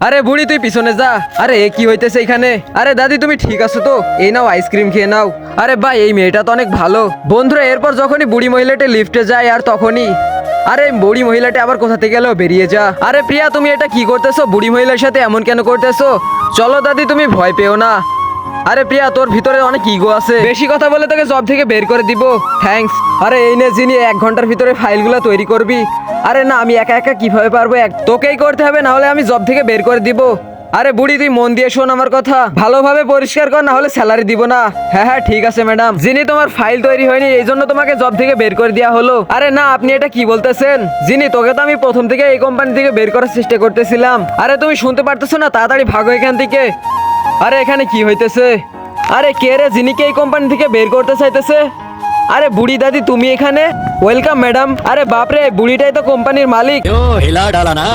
আরে বুড়ি তুই পিছনে যা। আরে এ কি হইতেছে এখানে? আরে দাদি তুমি ঠিক আছো তো? এই নাও আইসক্রিম খেয়ে নাও। আরে ভাই এই মেয়েটা তো অনেক ভালো। বন্ধুরা এরপর যখনই বুড়ি মহিলাটি লিফটে যায় আর তখনই আরে বুড়ি মহিলাটি আবার কোথা থেকে গেল, বেরিয়ে যা। আরে প্রিয়া তুমি এটা কি করতেছো? বুড়ি মহিলার সাথে এমন কেন করতেছো? চলো দাদি তুমি ভয় পেও না। আরে প্রিয়া তোর ভিতরে অনেক ইগো আছে, বেশি কথা বলে তোকে জব থেকে বের করে দিব। থ্যাঙ্কস। আরে এই নে যিনি 1 ঘন্টার ভিতরে ফাইলগুলো তৈরি করবি। আরে না আমি একা একা কিভাবে পারবো, তোকেই করতে হবে, না হলে আমি জব থেকে বের করে দিব। আরে বুড়ি তুই মন দিয়ে শোন আমার কথা, ভালোভাবে পরিষ্কার কর, না হলে স্যালারি দিব না। হ্যাঁ হ্যাঁ ঠিক আছে ম্যাডাম। যিনি তোমার ফাইল তৈরি হয়নি এই জন্য তোমাকে জব থেকে বের করে দেওয়া হলো। আরে না আপনি এটা কি বলতেছেন? যিনি তোকে তো আমি প্রথম থেকে এই কোম্পানি থেকে বের করার চেষ্টা করতেছিলাম। আরে তুমি শুনতে পারতেছো না? তাড়াতাড়ি ভাগো এখান থেকে। আরে এখানে কি হইতেছে? আরে কে রে যিনি কে এই কোম্পানি থেকে বের করতে চাইতেছে? আরে বুড়ি দাদি তুমি এখানে? Welcome madam. আরে বাপরে বুড়িটাই তো কোম্পানির মালিক। हिला डाला ना।